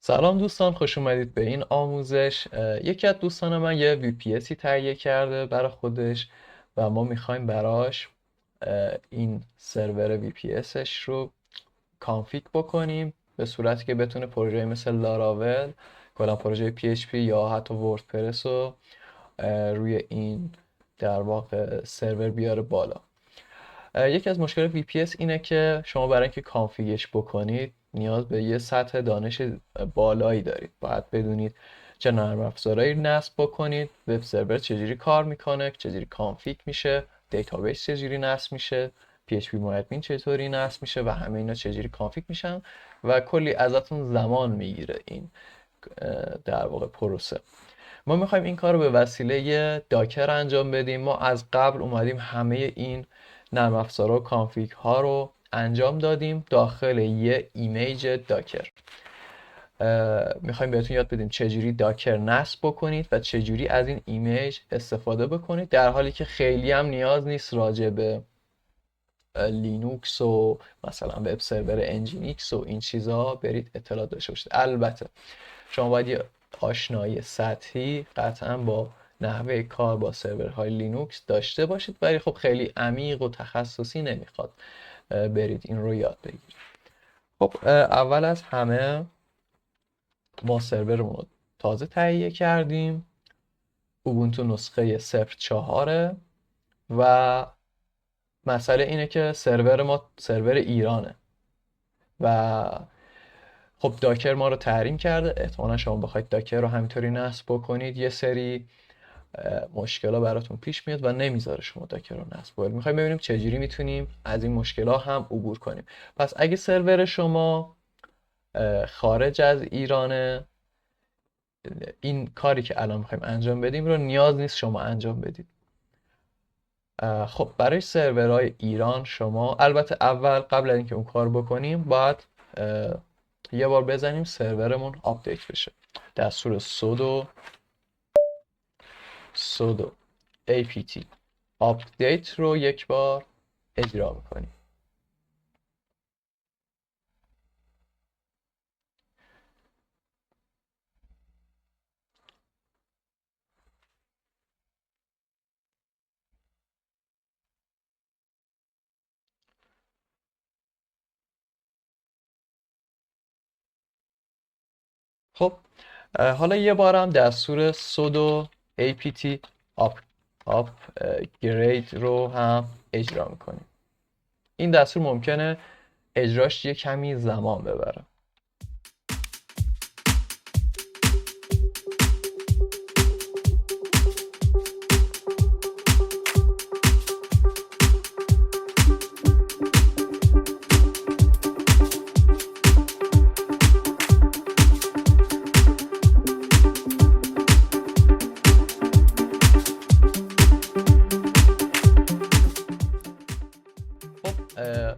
سلام دوستان، خوش اومدید به این آموزش. یکی از دوستان من یه VPSی تهیه کرده برای خودش و ما میخوایم براش این سرور VPSش رو کانفیگ بکنیم به صورتی که بتونه پروژه مثل لاراول، کلا پروژه PHP یا حتی وردپرس رو روی این در واقع سرور بیاره بالا. یکی از مشکلات VPS اینه که شما برای اینکه کانفیگش بکنید نیاز به یه سطح دانش بالایی دارید. باید بدونید چه نرم افزارهایی نصب بکنید، وب سرور چجوری کار میکنه، چجوری کانفیگ میشه، دیتابیس چجوری نصب میشه، PHP MyAdmin چطوری نصب میشه و همه اینا چجوری کانفیگ میشن و کلی ازتون زمان میگیره این در واقع پروسه. ما میخوایم این کار رو به وسیله داکر انجام بدیم. ما از قبل اومدیم همه این نرم افزارها و کانفیگ ها رو انجام دادیم داخل یه ایمیج داکر. میخوایم بهتون یاد بدیم چجوری داکر نصب بکنید و چجوری از این ایمیج استفاده بکنید، در حالی که خیلی هم نیاز نیست راجع به لینوکس و مثلا وب سرور انجینیکس و این چیزها برید اطلاع داشته باشید. البته شما باید یه آشنایی سطحی قطعا با نحوه کار با سرورهای لینوکس داشته باشید، ولی خب خیلی عمیق و تخصصی نمیخواد برید این رو یاد بگیرید. خب اول از همه ما سرورمون رو تازه تهیه کردیم، اوبونتو نسخه 0.4 و مسئله اینه که سرور ما سرور ایرانه و خب داکر ما رو تحریم کرده. احتمالا شما بخواید داکر رو همینطوری نصب بکنید یه سری مشکلا براتون پیش میاد و نمیذاره شما داکر رو نصب کنید. میخوایم ببینیم چجوری میتونیم از این مشکلا هم عبور کنیم. پس اگه سرور شما خارج از ایرانه، این کاری که الان میخوایم انجام بدیم رو نیاز نیست شما انجام بدید. خب برای سرورهای ایران شما البته اول قبل از اینکه اون کار بکنیم باید یه بار بزنیم سرورمون آپدیت بشه. دستور sudo apt update رو یک بار اجرا میکنیم. خب حالا یه بارم دستور sudo apt upgrade رو هم اجرا میکنیم. این دستور ممکنه اجراش یه کمی زمان ببره.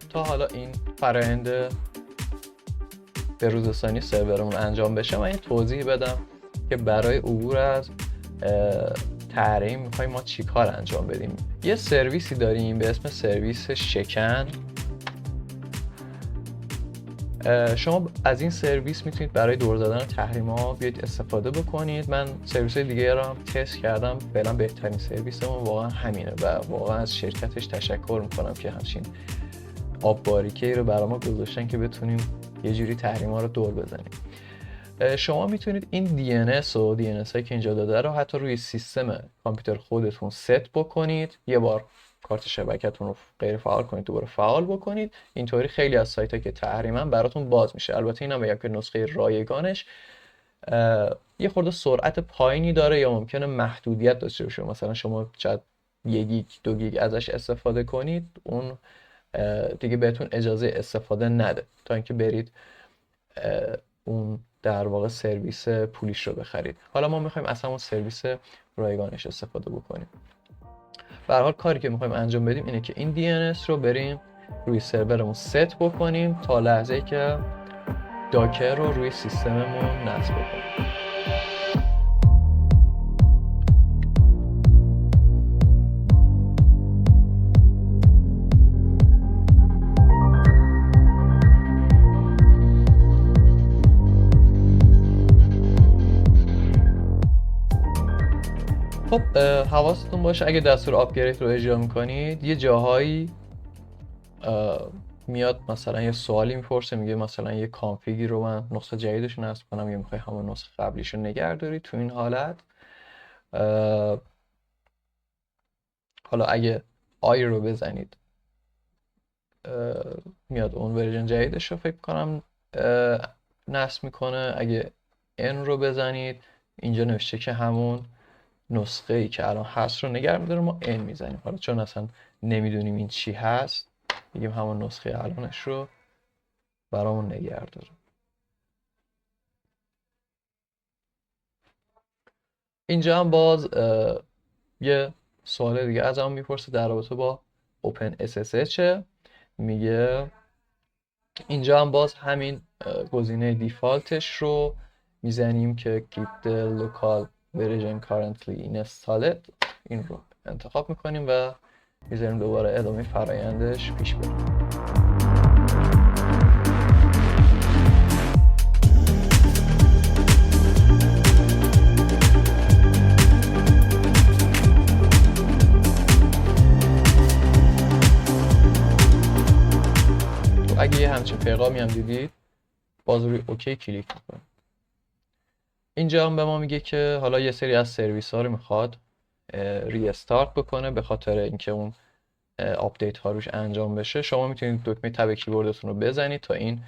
تا حالا این فرآیند به‌روزرسانی سرورمون انجام بشه من یه توضیح بدم که برای عبور از تحریم میخوایم ما چی کار انجام بدیم. یه سرویسی داریم به اسم سرویس شکن. شما از این سرویس میتونید برای دور زدن تحریم ها بیاید استفاده بکنید. من سرویس دیگه رو هم تست کردم، فعلا بهترین سرویسمون واقعا همینه و واقعا از شرکتش تشکر میکنم که همچین آب باریکه‌ای رو برای ما گذاشتن که بتونیم یه جوری تحریما رو دور بزنیم. شما میتونید این DNS و DNS هایی که اینجا داده رو حتی روی سیستم کامپیوتر خودتون ست بکنید، یه بار کارت شبکتون رو غیر فعال کنید دوباره فعال بکنید. اینطوری خیلی از سایت ها که تحریمن براتون باز میشه. البته اینم بگم که نسخه رایگانش یه خورده سرعت پایینی داره یا ممکنه محدودیت داشته باشه. مثلا شما شاید 1 گیگ 2 گیگ ازش استفاده کنید، اون دیگه بهتون اجازه استفاده نده تا اینکه برید اون در واقع سرویس پولیش رو بخرید. حالا ما میخوایم اصلا اون سرویس رایگانش استفاده بکنیم. به هر حال کاری که میخوایم انجام بدیم اینه که این DNS رو بریم روی سرورمون ست بکنیم تا لحظه‌ای که داکر رو روی سیستممون نصب بکنیم. خب حواستون باشه اگه دستور آپگرید رو اجرا میکنید یه جاهایی میاد مثلا یه سوالی میپرسه، میگه مثلا یه کانفیگی رو من نسخه جدیدش رو نصب کنم یا میخوای همون نسخه قبلیش رو نگه داری. تو این حالت حالا اگه آی رو بزنید میاد اون ورژن جدیدش رو فکر کنم نصب میکنه. اگه ان رو بزنید اینجا نوشته که همون نسخه ای که الان هست رو نگه میداره، ما ان میزنیم. حالا چون اصلا نمیدونیم این چی هست میگیم همون نسخه الانش رو برامون نگه داره. اینجا هم باز یه سوال دیگه از همون میپرسه در رابطه با OpenSSH. میگه اینجا هم باز همین گزینه دیفالتش رو میزنیم که keep the local version currently installed، این رو انتخاب میکنیم و میذاریم دوباره ادامه فرایندش پیش بریم. اگه یه همچین پیغامی هم دیدید باز روی اوکی کلیک میکنیم. اینجا هم به ما میگه که حالا یه سری از سرویس ها رو میخواد ریستارت بکنه به خاطر اینکه اون آپدیت ها روش انجام بشه. شما میتونید دکمه تب کیبوردتون رو بزنید تا این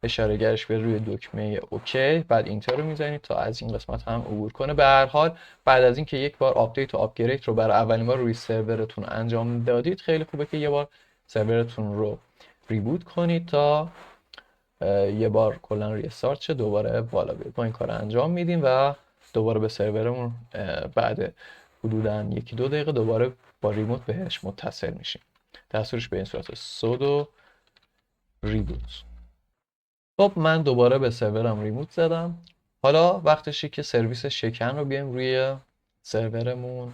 اشاره گرش به روی دکمه اوکی، بعد اینتر رو میزنید تا از این قسمت هم عبور کنه. به هر حال بعد از اینکه یک بار آپدیت و آپگرید رو برای اولین بار روی سرورتون انجام دادید خیلی خوبه که یه بار سرورتون رو ریبوت کنید تا یه بار کلا ریستارت شه دوباره بالا بیاد. ما این کار رو انجام میدیم و دوباره به سرورمون بعد حدوداً 1-2 دقیقه دوباره با ریموت بهش متصل میشیم. دستورش به این صورت سودو ریبوت. خب من دوباره به سرورم ریموت زدم. حالا وقتشه که سرویس شکن رو بیایم روی سرورمون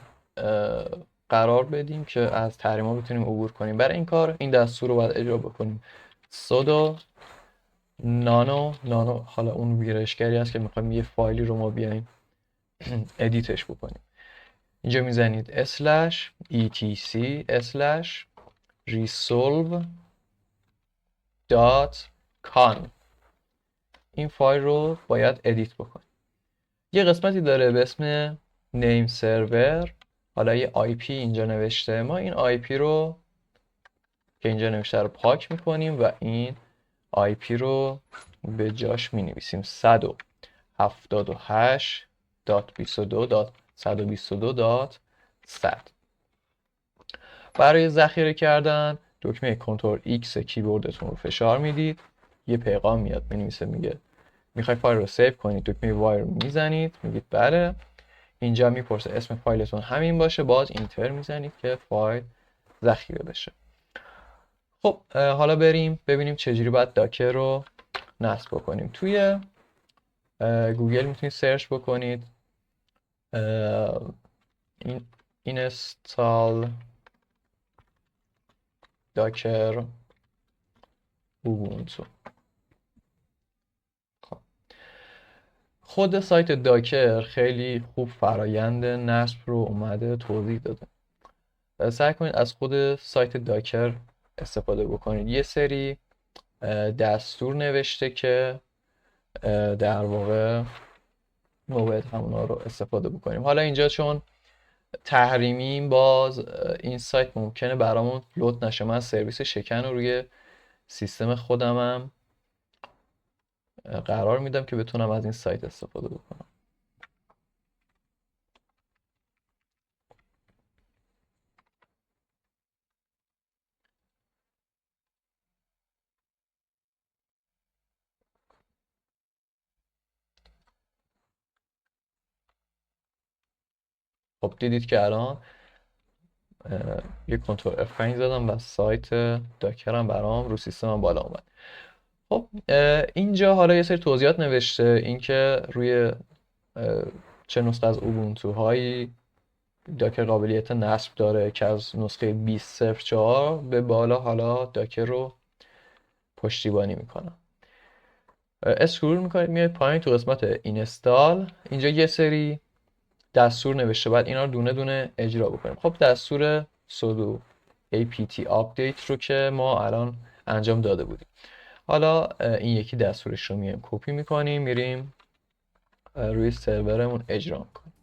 قرار بدیم که از تحریما بتونیم عبور کنیم. برای این کار این دستور رو باید اجرا بکنیم sudo nano حالا اون ویرایشگری هست که میخوایم یه فایلی رو ما بیایم ادیتش بکنیم. اینجا میزنید /etc/resolve.con. این فایل رو باید ادیت بکنیم. یه قسمتی داره به اسم name server، حالا یه IP اینجا نوشته. ما این IP رو که اینجا نوشته رو پاک میکنیم و این IP رو به جاش مینویسیم 178.22.122.100. برای ذخیره کردن دکمه کنترل X کیبوردتون رو فشار میدید، یه پیغام میاد مینویسه میگه میخوای فایل رو سیو کنید، دکمه وای رو میزنید میگید بله. اینجا میپرسه اسم فایلتون همین باشه، باز اینتر میزنید که فایل ذخیره بشه. خب حالا بریم ببینیم چجوری باید داکر رو نصب بکنیم. توی گوگل میتونید سرچ بکنید اینستال داکر اوبونتو. خود سایت داکر خیلی خوب فرایند نصب رو اومده توضیح داده. سعی کنید از خود سایت داکر استفاده بکنید. یه سری دستور نوشته که در واقع ما باید همونا رو استفاده بکنیم. حالا اینجا چون تحریمیم باز این سایت ممکنه برامون لود نشه. من سرویس شکن رو روی سیستم خودمم قرار میدم که بتونم از این سایت استفاده بکنم. خب دیدید که الان یک کنترل F5 زدم و سایت داکرم برام رو سیستمم بالا اومد. خب اینجا حالا یه سری توضیحات نوشته اینکه روی چه نسخه از اوبونتو هایی داکر قابلیت نصب داره که از نسخه 20.04 به بالا حالا داکر رو پشتیبانی میکنم. اسکرول میکنید میاد پایین تو قسمت اینستال. اینجا یه سری دستور نوشته، بعد اینا رو دونه دونه اجرا بکنیم. خب دستور sudo apt update رو که ما الان انجام داده بودیم. حالا این یکی دستورش رو میایم کپی میکنیم، میریم روی سرورمون اجرا میکنیم.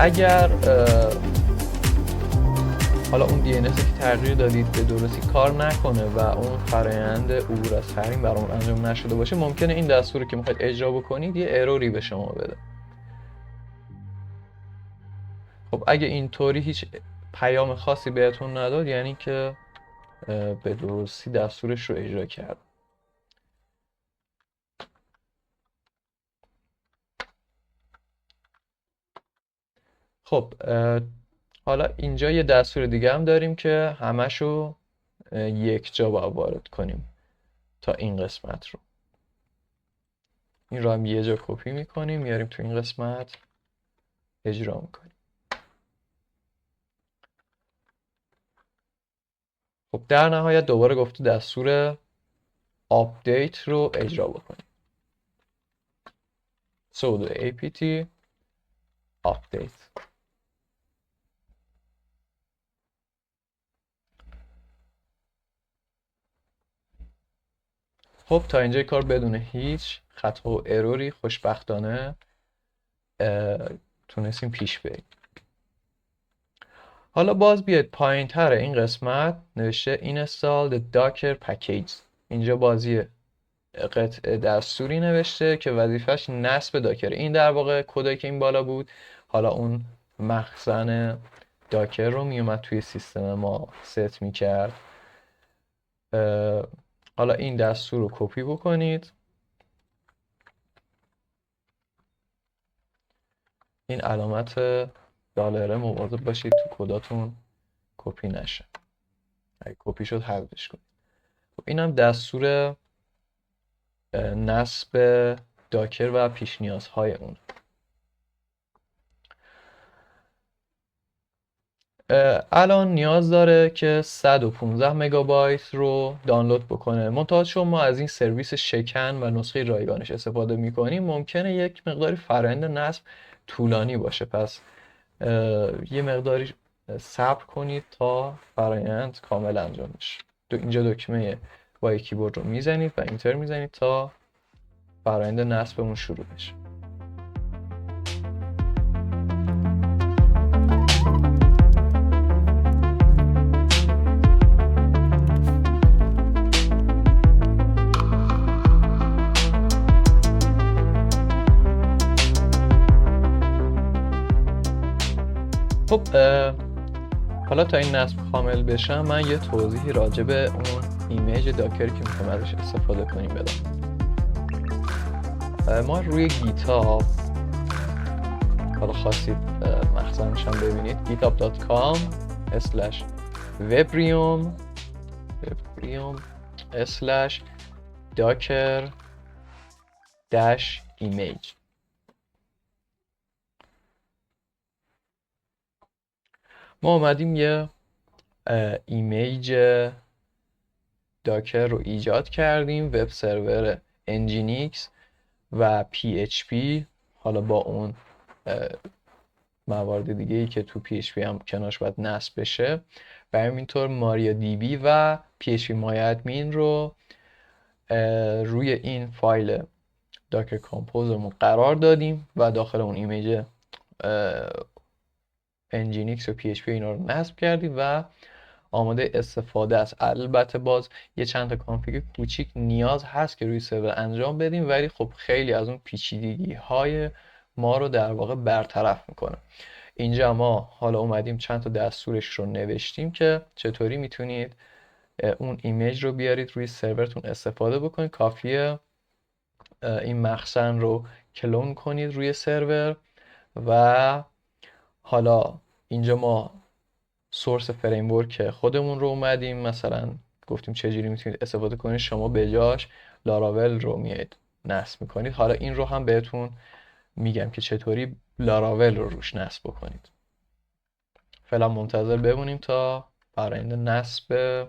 اگر حالا اون DNS که تغییر دادید به درستی کار نکنه و اون فرآیند عبور از تحریم برامون انجام نشده باشه، ممکنه این دستوری که میخواید اجرا بکنید یه اروری به شما بده. خب اگه اینطوری هیچ پیام خاصی بهتون نداد، یعنی که به درستی دستورش رو اجرا کرد. خب حالا اینجا یه دستور دیگه هم داریم که همشو یک جا باید وارد کنیم تا این قسمت رو. این رو هم یه جا کپی میکنیم، میاریم تو این قسمت اجرا میکنیم. خب در نهایت دوباره گفته دستور آپدیت رو اجرا بکنیم. sudo apt update. خب تا اینجای کار بدون هیچ خطا و اروری خوشبختانه تونستیم پیش بریم. حالا باز بیاید پایین تر این قسمت نوشته install the docker package. اینجا بازی قطعه دستوری نوشته که وظیفش نصب داکر. این در واقع کدی که این بالا بود، حالا اون مخزن داکر رو میومد توی سیستم ما ست میکرد. حالا این دستور رو کپی بکنید، این علامت دلاره مواظب باشید تو کداتون کپی نشه، اگه کپی شد حذفش کنید. خب اینم دستور نصب داکر و پیش نیازهای اون. الان نیاز داره که 115 مگابایت رو دانلود بکنه. منتها چون ما از این سرویس شکن و نسخه رایگانش استفاده میکنیم، ممکنه یک مقداری فرآیند نصب طولانی باشه، پس یه مقداری صبر کنید تا فرآیند کامل انجام بشه. اینجا دکمه با کیبورد رو میزنید و اینتر میزنید تا فرآیند نصبمون شروع بشه. خب حالا تا این نصب کامل بشه من یه توضیحی راجع به اون ایمیج داکری که میخوایم ازش استفاده کنیم بدم. ما روی گیتاب، حالا خواستید مخزنش هم ببینید، github.com/webrium/docker-image. ما اومدیم یه ایمیج داکر رو ایجاد کردیم، وب سرور انجینیکس و PHP، حالا با اون موارد دیگه ای که تو PHP هم کنارش باید نصب بشه، و همینطور ماریا DB و PHP MyAdmin رو روی این فایل داکر کامپوزمون قرار دادیم و داخل اون ایمیج انجینیکس و PHP اینا رو نصب کردیم و آماده استفاده است. البته باز یه چند تا کانفیگ کوچیک نیاز هست که روی سرور انجام بدیم، ولی خب خیلی از اون پیچیدگی های ما رو در واقع برطرف میکنه. اینجا ما حالا اومدیم چند تا دستورش رو نوشتیم که چطوری میتونید اون ایمیج رو بیارید روی سرورتون استفاده بکنید. کافیه این مخزن رو کلون کنید روی سرور و حالا اینجا ما سورس فریمورک خودمون رو اومدیم مثلا گفتیم چجوری میتونید استفاده کنید. شما به جاش لاراول رو میاد نصب میکنید. حالا این رو هم بهتون میگم که چطوری لاراول رو روش نصب بکنید. فعلا منتظر بمونیم تا فرآیند نصب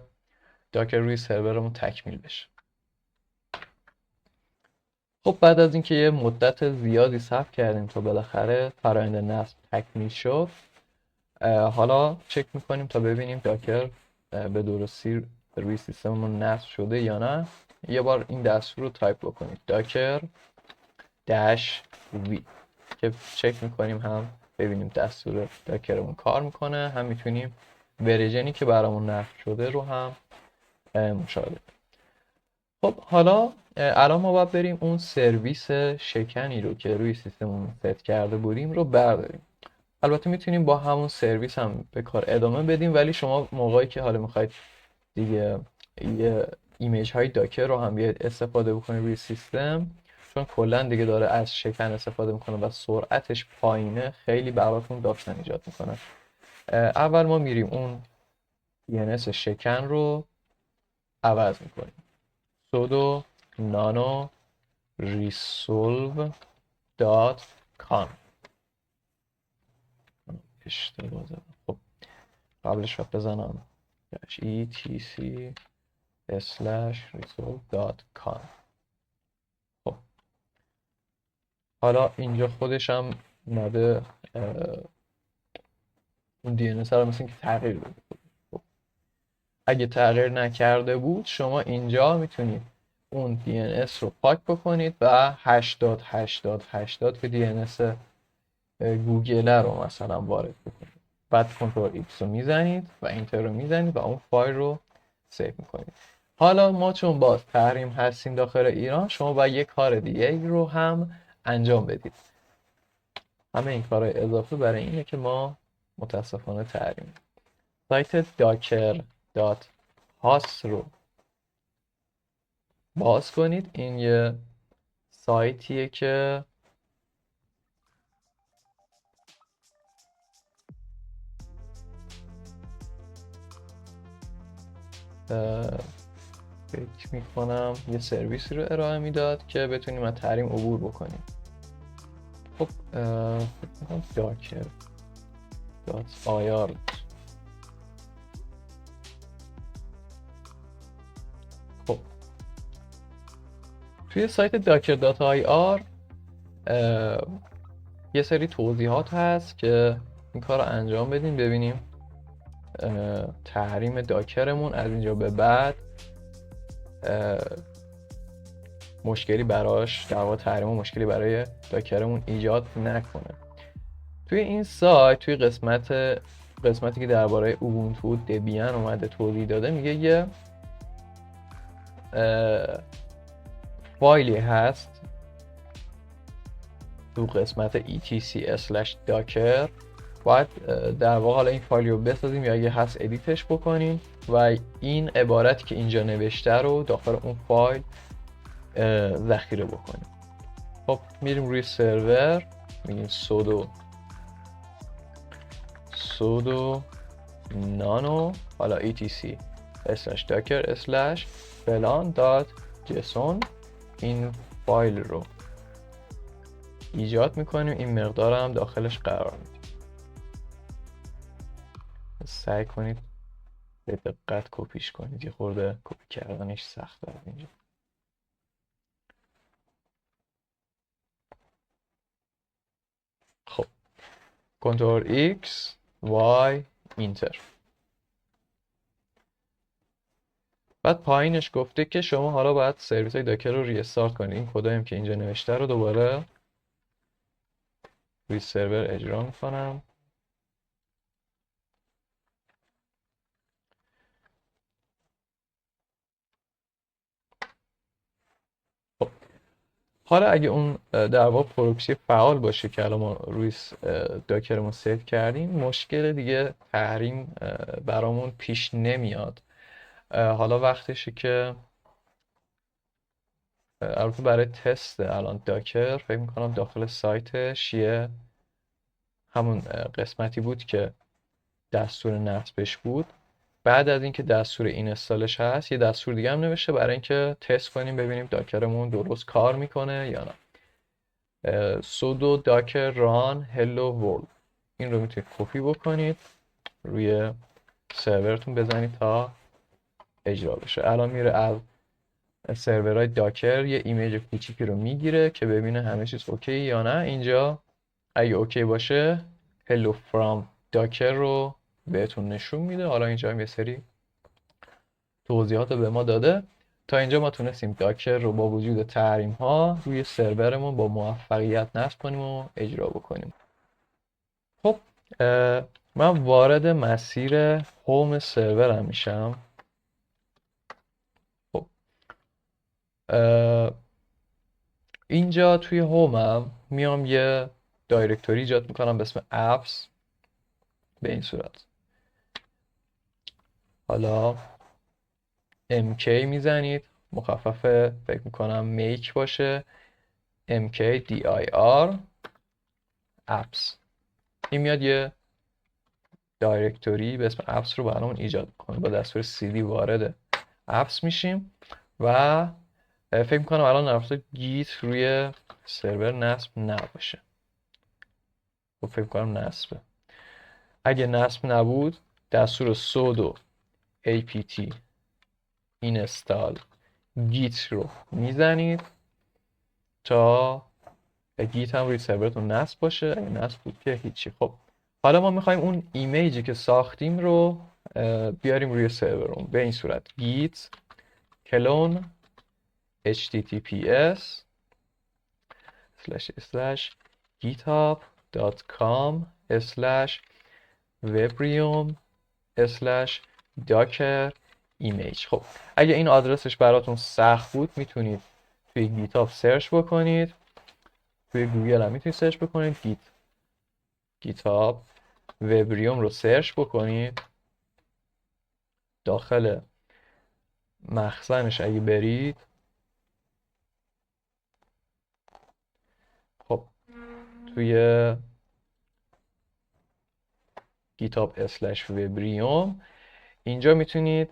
داکر روی سرورمون تکمیل بشه. خب بعد از اینکه یه مدت زیادی صبر کردیم تا بالاخره فرآیند نصب تکمیل شد، حالا چک میکنیم تا ببینیم داکر به درستی روی سیستممون نصب شده یا نه. یه بار این دستور رو تایپ بکنید داکر داش وی که چک میکنیم هم ببینیم دستور داکرمون کار میکنه، هم میتونیم ورژنی که برامون نصب شده رو هم مشاهده کنیم. خب حالا الان ما باید بریم اون سرویس شکنی رو که روی سیستممون ست کرده بودیم رو برداریم. البته میتونیم با همون سرویس هم به کار ادامه بدیم، ولی شما موقعی که حالا میخواید دیگه یه ایمیج های داکر رو هم بیاید استفاده بکنید روی سیستم، چون کلا دیگه داره از شکن استفاده میکنه و سرعتش پایینه، خیلی براتون داستان ایجاد میکنه. اول ما میریم اون DNS شکن رو عوض میکنیم. sudo nano resolve.conf. اشتباه زدم. خب قبلش باید بزنم etc/resolve.conf. خب حالا اینجا خودش هم اومده اون DNS رو مثل اینکه تغییر داده. خب اگه تغییر نکرده بود شما اینجا میتونید اون DNS رو پاک بکنید و 808080 که DNS گوگل رو مثلا وارد بکنید، بعد کنترل ایکس رو میزنید و اینتر رو میزنید و اون فایل رو سیو میکنید. حالا ما چون باز تحریم هستیم داخل ایران، شما باید یک کار دیگه رو هم انجام بدید. همه این کارهای اضافه برای اینه که ما متاسفانه تحریم. سایت docker.host رو باز کنید. این یه سایتیه که فکر میکنم یه سرویسی رو ارائه میداد که بتونیم از تحریم عبور بکنیم. خب فکر میکنم docker.ir. خب توی سایت docker.ir یه سری توضیحات هست که این کار رو انجام بدیم، ببینیم تحریم داکرمون از اینجا به بعد مشکلی براش، در واقع تحریم مشکلی برای داکرمون ایجاد نکنه. توی این سایت توی قسمتی که درباره اوبونتو دبیان اومده توضیح داده، میگه یه فایلی هست تو قسمت etc/docker. باید در واقع حالا این فایل رو بسازیم یا اگه هست ادیتش بکنیم و این عبارتی که اینجا نوشته رو داخل اون فایل ذخیره بکنیم. خب میریم روی سرور، میگیم sudo nano حالا etc/docker/فلان.json. این فایل رو ایجاد میکنیم، این مقدار هم داخلش قرار میدیم. سعی کنید به دقت کپیش کنید، یه خورده کپی کردنش سخته اینجا. خب کنترل ایکس وای اینتر. بعد پایینش گفته که شما حالا باید سرویس های داکر رو ریستارت کنید. این کدایم که اینجا نوشته رو دوباره روی سرور اجرا میکنم. خب حالا اگه اون در واقع پروکسی فعال باشه که الان ما روی داکرمون سیو کردیم، مشکل دیگه تحریم برامون پیش نمیاد. حالا وقتشه که البته برای تست الان داکر فکر میکنم داخل سایتش یه همون قسمتی بود که دستور نصبش بود، بعد از اینکه دستور اینستالش هست، یه دستور دیگه هم نوشته برای اینکه تست کنیم ببینیم داکرمون درست کار میکنه یا نه. sudo docker run hello world، این رو میتونید کپی بکنید روی سرورتون بزنید تا اجرا بشه. الان میره از سرورهای داکر یه ایمیج کوچیکی رو میگیره که ببینه همه چیز اوکی یا نه. اینجا اگه اوکی باشه hello from docker رو بهتون نشون میده. حالا اینجا هم یه سری توضیحات رو به ما داده. تا اینجا ما تونستیم داکر رو با وجود تحریم ها روی سرورمون با موفقیت نصب کنیم و اجرا بکنیم. خب من وارد مسیر هوم سرورم میشم. خب اینجا توی هومم میام یه دایرکتوری ایجاد میکنم به اسم apps به این صورت. حالا mk میزنید، مخفف فکر میکنم make باشه، mkdir apps. این میاد یه دایرکتوری به اسم apps رو برامون ایجاد میکنه. با دستور cd وارد apps میشیم و فکر میکنم الان رفته گیت روی سرور نصب نباشه. خب فکر کنم نصبه. اگه نصب نبود دستور sudo apt install git رو میزنید تا گیت هم روی سرورتون نصب باشه. اگه نصب بود که هیچی. خب حالا ما میخوایم اون ایمیجی که ساختیم رو بیاریم روی سرورمون به این صورت: git clone https://github.com/webrium/docker image. خب اگه این آدرسش براتون سخت بود میتونید توی گیتاب سرچ بکنید، توی گوگل هم میتونید سرچ بکنید گیتاب وبریوم رو سرچ بکنید. داخل مخزنش اگه برید، خب توی github/webrium اینجا میتونید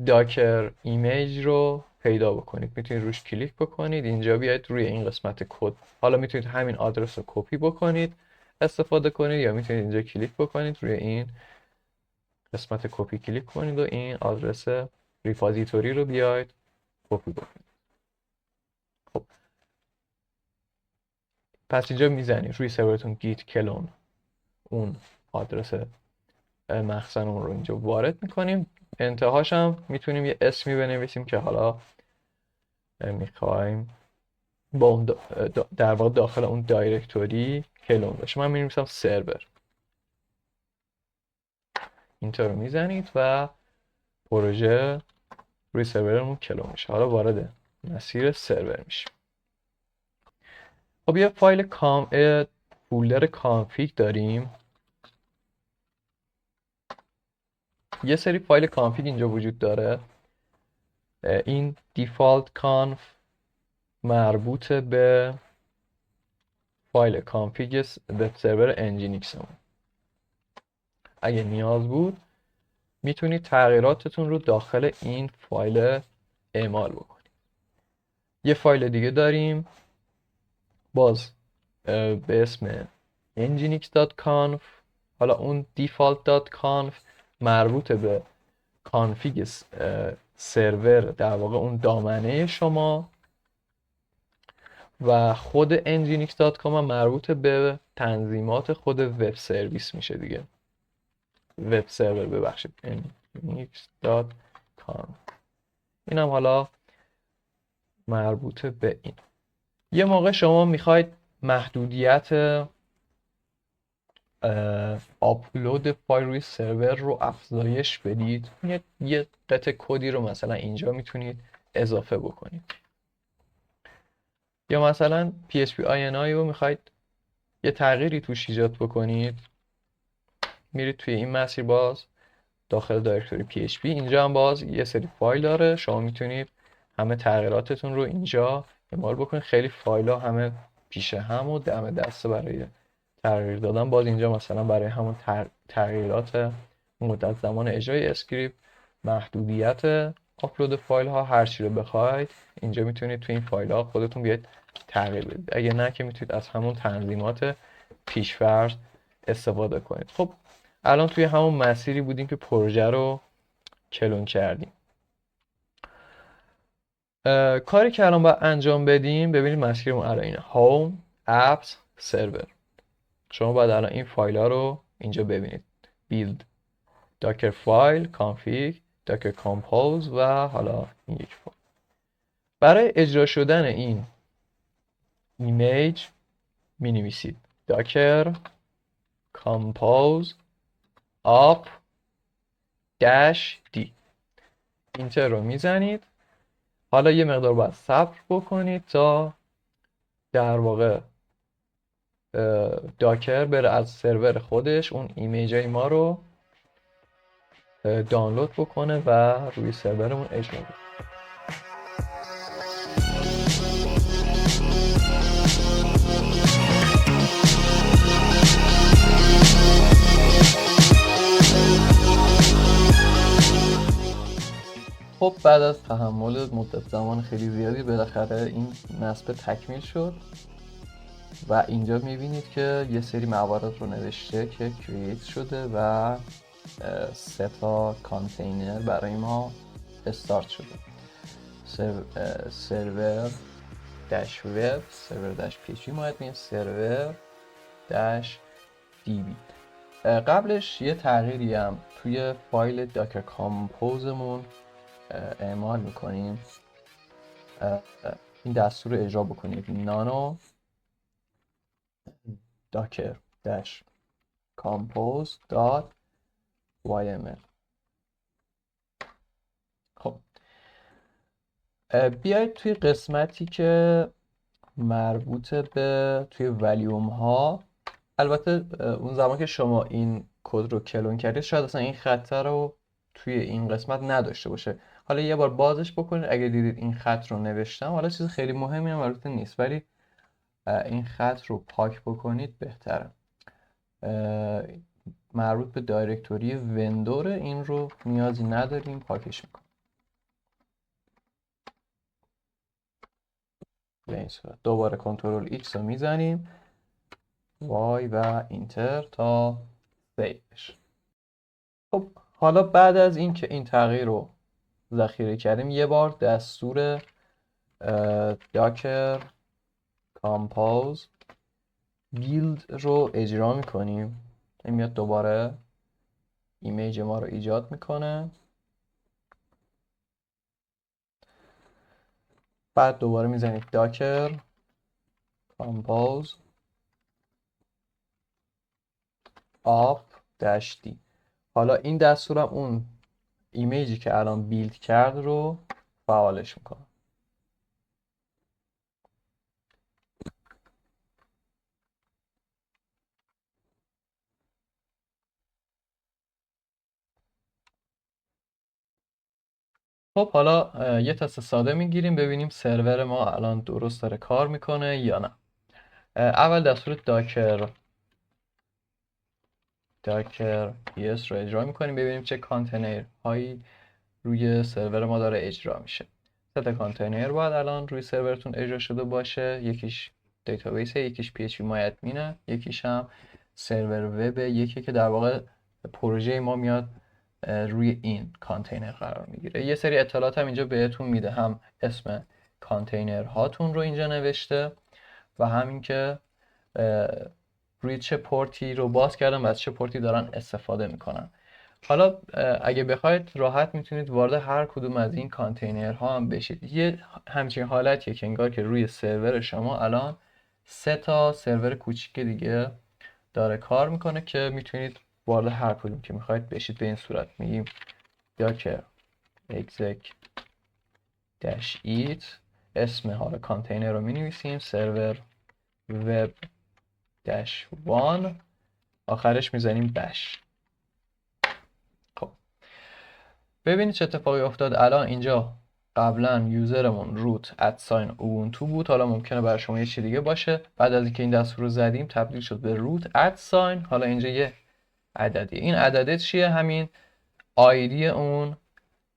داکر ایمیج رو پیدا بکنید. میتونید روش کلیک بکنید، اینجا بیاید روی این قسمت کد. حالا میتونید همین آدرس رو کپی بکنید استفاده کنید، یا میتونید اینجا کلیک بکنید روی این قسمت کپی کلیک کنید و این آدرس ریپازیتوری رو بیاید کپی بکنید. خب پس اینجا میزنید روی سرورتون git clone، اون آدرس مخزن اون رو اینجا وارد میکنیم. انتهاش هم میتونیم یه اسمی بنویسیم که حالا میخوایم با اون در واقع داخل اون دایرکتوری کلون بشه. من می‌نویسم سرور. اینطور میزنید و پروژه روی سرورمون کلون میشه. حالا وارد مسیر سرور میشیم. خب یه فایل فولدر کانفیگ داریم. یه سری فایل کانفیگ اینجا وجود داره. این دیفالت کانف مربوط به فایل کانفیگ وب سرور انجینیکسمون. اگه نیاز بود میتونید تغییراتتون رو داخل این فایل اعمال بکنید. یه فایل دیگه داریم باز به اسم nginx.conf. حالا اون default.conf مربوط به کانفیگ سرور، در واقع اون دامنه شما، و خود nginx.com هم مربوط به تنظیمات خود وب سرویس میشه دیگه. وب سرور ببخشید nginx.com. این هم حالا مربوط به این. یه موقع شما میخواید محدودیت آپلود فایل روی سرور رو افزایش بدید، یه قطعه کدی رو مثلا اینجا میتونید اضافه بکنید. یا مثلا PHP-INI رو میخواید یه تغییری توش ایجاد بکنید، میرید توی این مسیر باز داخل دایرکتوری PHP. اینجا هم باز یه سری فایل داره، شما میتونید همه تغییراتتون رو اینجا اعمال بکنید. خیلی فایل ها همه پیش هم و دم دسته برای تغییر دادن. باز اینجا مثلا برای همون تغییرات مدت زمان اجرای اسکریپت محدودیت آپلود فایل ها، هر چی رو بخواید اینجا میتونید توی این فایل ها خودتون بیاید تغییر بدید. اگه نه که میتونید از همون تنظیمات پیش‌فرض استفاده کنید. خب الان توی همون مسیری بودیم که پروژه رو کلون کردیم. کاری که الان باید انجام بدیم، ببینید مسیرمون الان اینه: هوم، اپس، سرور. شما باید الان این فایل ها رو اینجا ببینید: build، docker file، config، docker compose و حالا این یک فایل. برای اجرا شدن این ایمیج می نویسید docker compose up -d، اینتر رو میزنید. حالا یه مقدار باید صبر بکنید تا در واقع داکر بره از سرور خودش اون ایمیج های ما رو دانلود بکنه و روی سرورمون اجرا بکنه. خب بعد از تحمل مدت زمان خیلی زیادی بالاخره این نصب تکمیل شد و اینجا میبینید که یه سری موارد رو نوشته که کرییت شده و 3 تا کانتینر برای ما استارت شده: سرور داش وب، سرور داش پی اچ پی ماید، سرور داش دی بی. قبلش یه تغییری هم توی فایل داکر کامپوزمون اعمال میکنیم. این دستور رو اجرا بکنید: نانو docker dash compose dot yml. خب بیایید توی قسمتی که مربوط به توی ولیوم ها، البته اون زمان که شما این کد رو کلون کردید شاید اصلا این خط رو توی این قسمت نداشته باشه. حالا یه بار بازش بکنید، اگه دیدید این خط رو نوشتم، حالا چیز خیلی مهمی هم البته نیست ولی این خط رو پاک بکنید بهتره. مربوط به دایرکتوری وندور، این رو نیازی نداریم، پاکش میکنیم. به این صورت دوباره کنترل ایکس رو میزنیم، وای و اینتر تا سیو بشه. خب حالا بعد از این که این تغییر رو ذخیره کردیم، یه بار دستور docker compose build رو اجرا میکنیم. این میاد دوباره ایمیج ما رو ایجاد میکنه، بعد دوباره میزنید docker compose up -d. حالا این دستورم اون ایمیجی که الان بیلد کرد رو فعالش میکنه. خب حالا یه تست ساده میگیریم ببینیم سرور ما الان درست داره کار میکنه یا نه. اول دستور داکر PS رو اجرا میکنیم ببینیم چه کانتینر هایی روی سرور ما داره اجرا میشه. 3 تا کانتینر باید الان روی سرورتون اجرا شده باشه: یکیش دیتابیس، یکیش PHP یکیش هم سرور وب، یکی که در واقع پروژه ما میاد روی این کانتینر قرار میگیره. یه سری اطلاعات هم اینجا بهتون میده، هم اسم کانتینر هاتون رو اینجا نوشته و همین که روی چه پورتی رو باز کردن و از چه پورتی دارن استفاده میکنن. حالا اگه بخواید راحت میتونید وارد هر کدوم از این کانتینرها هم بشید. یه همچین حالتیه که انگار که روی سرور شما الان 3 تا سرور کوچیک دیگه داره کار میکنه که میتونید وارد هر کدوم که میخواید بشید. به این صورت میگیم docker exec -it، اسم حالا کانتینر رو مینویسیم server web -1، آخرش میزنیم bash. خب ببینید چه اتفاقی افتاد. الان اینجا قبلا یوزرمون روت @ubuntu بود، حالا ممکنه برای شما یه چیز دیگه باشه. بعد از اینکه این دستور رو زدیم تبدیل شد به روت @. حالا اینجا یه عددیه. این عدده چیه؟ همین آیدی اون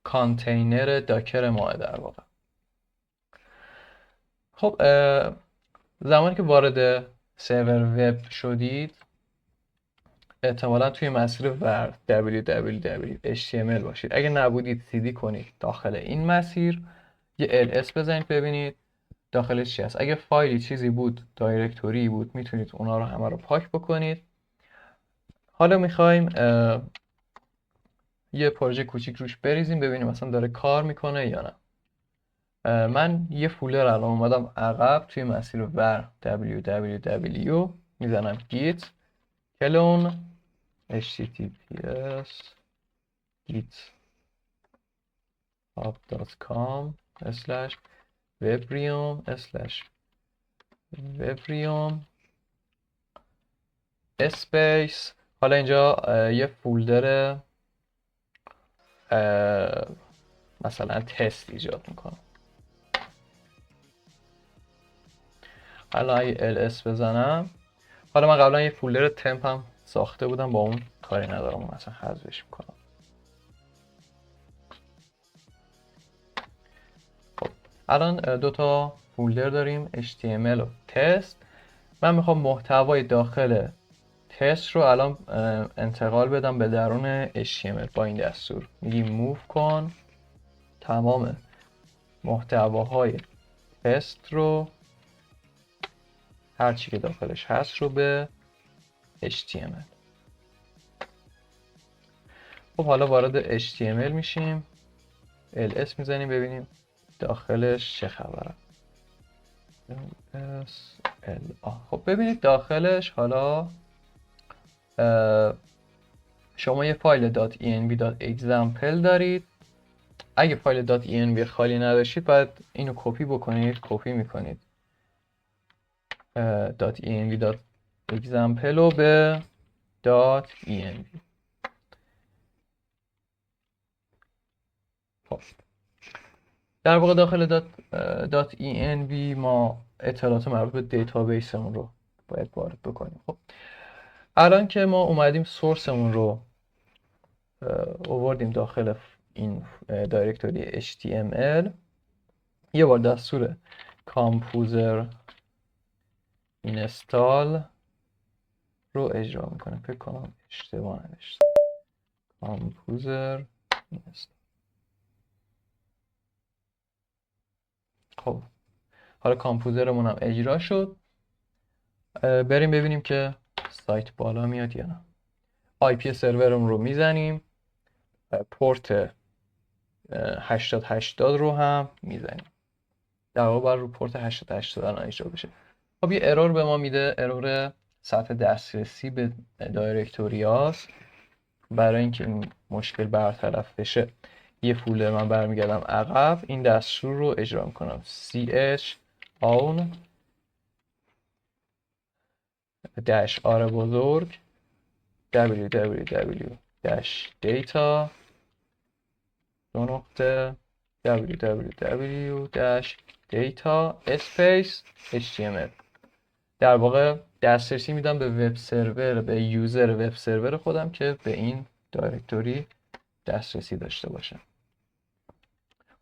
کانتینر داکر ماه در واقع. خب زمانی که وارد سرور وب شدید احتمالا توی مسیر ور www.html باشید. اگه نبودید cd کنید داخل این مسیر، یه ls بزنید ببینید داخلش چی هست. اگه فایلی چیزی بود، دایرکتوری بود، میتونید اونا رو همه رو پاک بکنید. حالا میخوایم یه پروژه کوچیک روش بریزیم ببینیم مثلا داره کار میکنه یا نه. من یه فولدر الان اومدم عقب توی مسیر ور www میزنم git clone https github.com/webrium اسپیس. حالا اینجا یه فولدر مثلا تست ایجاد میکنم. الان اگه ls بزنم، حالا من قبلا یه فولدر تمپ هم ساخته بودم، با اون کاری ندارم، اون مثلا حذفش میکنم. خب الان دو تا فولدر داریم html و تست. من میخوام محتوای داخل تست رو الان انتقال بدم به درون HTML. با این دستور میگیم move کن تمام محتواهای تست رو، هر چی که داخلش هست رو به HTML. خب حالا وارد HTML میشیم، ls میزنیم ببینیم داخلش چه خبره. خب ببینید داخلش حالا شما یه فایل .env.example دارید. اگه فایل .env خالی نداشتید باید اینو کپی بکنید، کپی میکنید .env.example رو به .env. خب در واقع داخل .env ما اطلاعات مربوط به دیتابیسمون رو باید وارد بکنیم. خب الان که ما اومدیم سورسمون رو آوردیم داخل این دایرکتوری HTML، یه بار دستور کامپوزر اینستال رو اجرا میکنه. فکر کنم اشتباه نوشتم. کامپوزر اینستال. خب حالا کامپوزرمون هم اجرا شد. بریم ببینیم که سایت بالا میاد یا نه. IP سرورمون رو میزنیم، پورت 8080 رو هم میزنیم. در واقع باید رو پورت 8080 الان اجرا بشه. خب یه ارور به ما میده، ارور سطح دسترسی به دایرکتوریاست. برای اینکه این مشکل برطرف بشه یه فولدر من برمیگردم عقب، این دستور رو اجرا میکنم ch own -r بزرگ www-data www-data space html. در واقع دسترسی میدم به وب سرور، به یوزر وب سرور خودم که به این دایرکتوری دسترسی داشته باشه.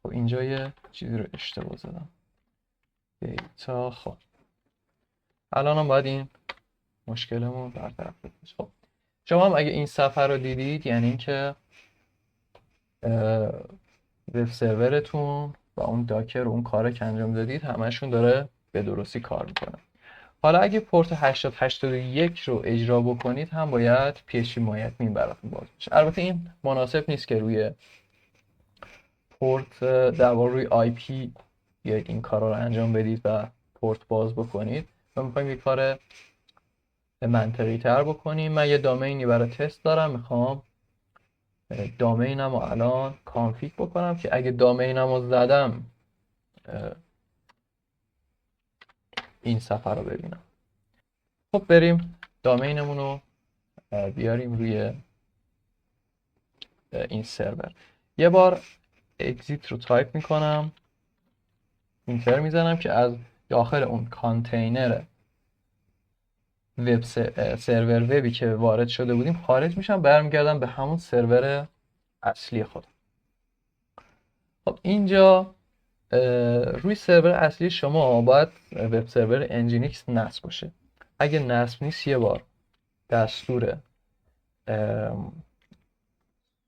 خب اینجا یه چیزی رو اشتباه زدم، دیتا. خب الان هم باید این مشکلمون برطرف بشه. خب شما هم اگه این صفحه رو دیدید یعنی اینکه وب سرورتون با اون داکر و اون کار که انجام دادید همشون داره به درستی کار میکنه. حالا اگه پورت 8081 رو اجرا بکنید هم باید PHP MyAdmin براتون باز بشه. البته این مناسب نیست که روی پورت در واقع روی IP بیاید این کارا رو انجام بدید و پورت باز بکنید. ما میخوایم یه کار منطقی تر بکنیم. من یه دامینی برای تست دارم، میخوام دامینم رو الان کانفیگ بکنم که اگه دامینم رو زدم این صفحه رو ببینم. خب بریم دامینمون رو بیاریم روی این سرور. یه بار اگزیت رو تایپ میکنم، اینتر میزنم که از داخل اون کانتینر سرور وبی که وارد شده بودیم خارج میشم، برمیگردم به همون سرور اصلی خودم. خب اینجا روی سرور اصلی شما باید وب سرور انجینیکس نصب باشه. اگه نصب نیست یه بار دستور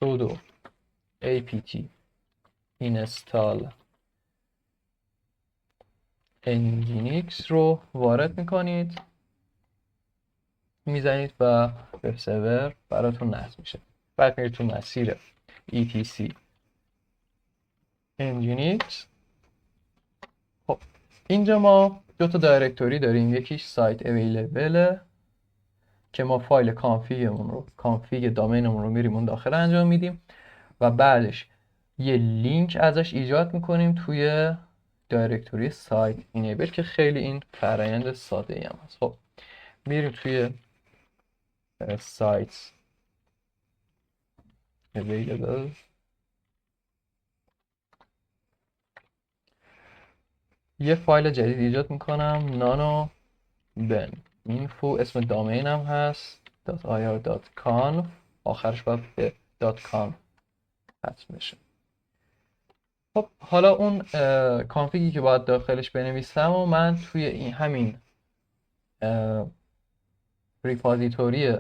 sudo apt install nginx رو وارد میکنید، میزنید و وب سرور براتون نصب میشه. بعد میرید تو مسیر etc nginx. خب اینجا ما دو تا دایرکتوری داریم، یکیش سایت اویلیبل که ما فایل کانفیگ دامینمون رو میریم اون داخل انجام میدیم و بعدش یه لینک ازش ایجاد میکنیم توی دایرکتوری سایت اینیبل که خیلی این فرآیند ساده ای هم هست. خب میریم توی سایت available، یه فایل جدید ایجاد میکنم نانو بن اینفو، اسم دامینم هست .ir.conf، آخرش باید به .conf ختم بشه. خب حالا اون کانفیگی که باید داخلش بنویسم و من توی این همین ریپازیتوری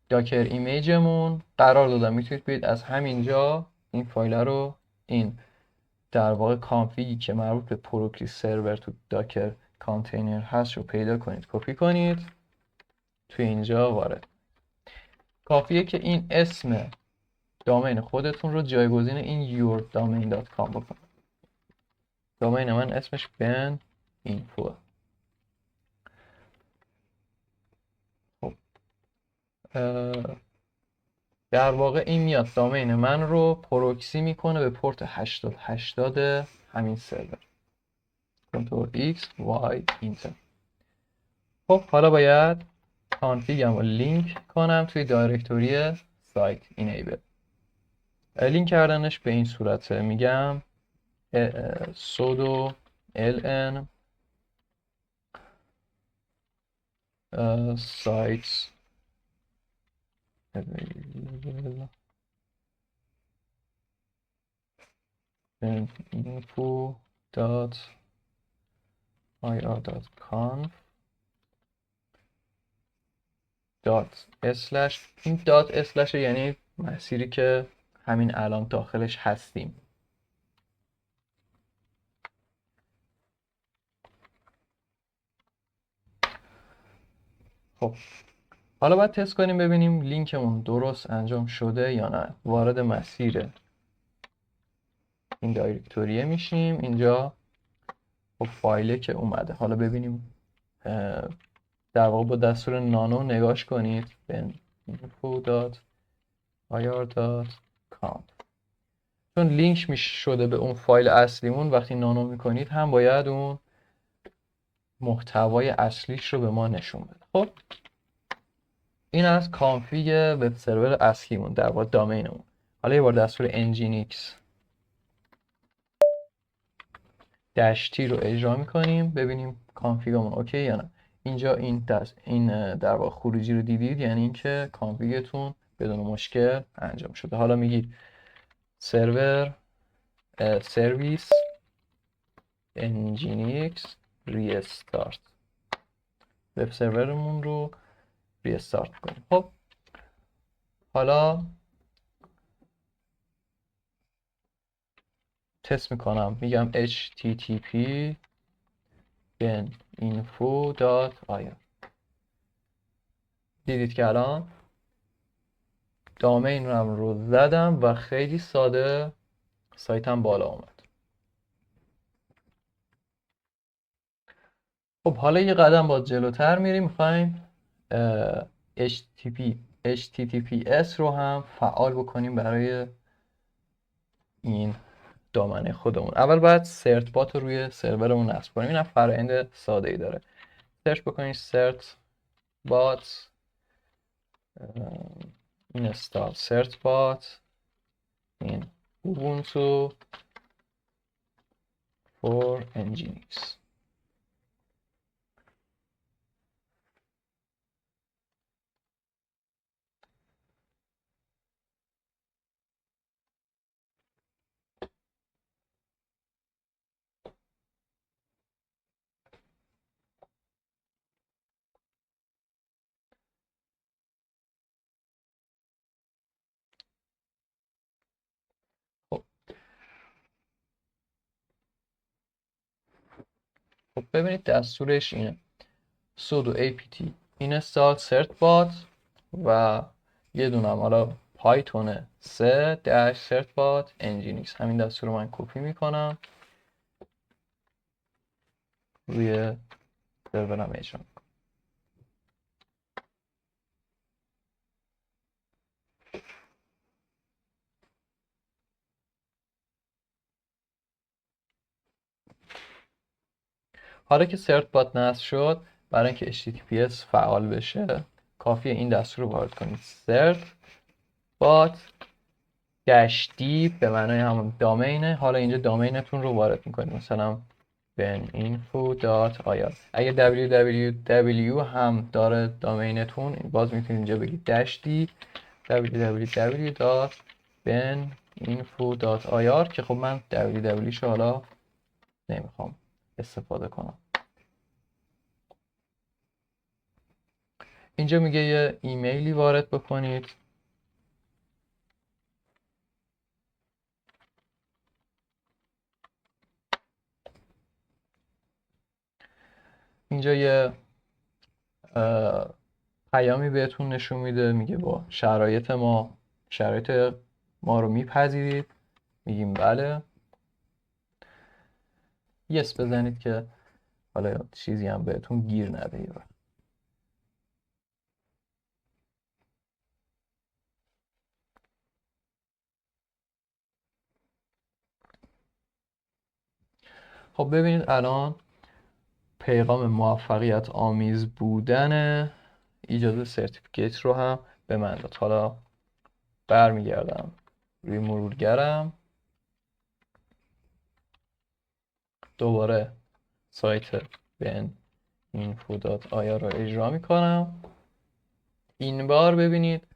داکر ایمیجمون قرار دادم. میتونید برید از همینجا این فایل رو، این در واقع کانفیگی که مربوط به پروکسی سرور تو داکر کانتینر هست رو پیدا کنید، کپی کنید، توی اینجا وارد. کافیه که این اسم دامین خودتون رو جایگزین این yourdomain.com بکنید. دامین من اسمش بن اینفو. خب در واقع این میاد دامین من رو پروکسی میکنه به پورت 8080 همین سرور. کنترل X Y اینتر. خب حالا باید کانفیگم رو لینک کنم توی دایرکتوری سایت اینیبل. لینک کردنش به این صورته، میگم sudo ln sites available info.ir.conf این دات اسلش یعنی مسیری که همین الان داخلش هستیم. خب حالا باید تست کنیم ببینیم لینکمون درست انجام شده یا نه. وارد مسیر این دایرکتوریه میشیم. اینجا خب فایله که اومده، حالا ببینیم در واقع با دستور نانو نگاش کنید به info.ir.conf، چون لینک میشه شده به اون فایل اصلیمون. وقتی نانو میکنید هم باید اون محتوای اصلیش رو به ما نشون بده. خب این از کانفیگ وب سرور اصلیمون، در واقع دامینمون. حالا یه بار دستور nginx -t رو اجرا میکنیم ببینیم کانفیگمون اوکی یا نه. اینجا این در واقع خروجی رو دیدید، یعنی اینکه کانفیگتون بدون مشکل انجام شده. حالا میگید سرور سرویس nginx ریستارت، وب سرورمون رو ریستارت کنیم. خب حالا تست میکنم، میگم http info.ir. دیدید که الان دامین رو زدم و خیلی ساده سایتم بالا اومد. خب حالا یه قدم با جلوتر میریم، میخوایم HTTPS رو هم فعال بکنیم برای این دامنه خودمون. اول باید سرت بات رو روی سرورمون نصب کنیم. این هم فرآیند ساده ای داره. سرچ بکنید سرت بات install سرت بات این ubuntu for nginx. خب ببینید دستورش اینه sudo apt install certbot و یه دونم حالا پایتون 3 certbot nginx. همین دستور رو من کپی میکنم روی سرورم اجرا میکنم. حالا که certbot نصب شد، برای اینکه HTTPS فعال بشه کافیه این دستور رو وارد کنید certbot -d به معنای همون دامینه. حالا اینجا دامینتون رو وارد میکنید، مثلا beninfo.ir. اگه www هم داره دامینتون، باز میتونید اینجا بگید -d www.beninfo.ir که خب من www شو حالا نمیخوام استفاده کنم. اینجا میگه یه ایمیلی وارد بکنید. اینجا یه پیامی بهتون نشون میده، میگه با شرایط ما رو میپذیرید. میگیم بله. یس بزنید که حالا چیزی هم بهتون گیر نده. خب ببینید الان پیغام موفقیت آمیز بودن ایجاد سرتیفیکیت رو هم به من داد. حالا برمیگردم روی مرورگرم، دوباره سایت beninfo.ir رو اجرا میکنم. این بار ببینید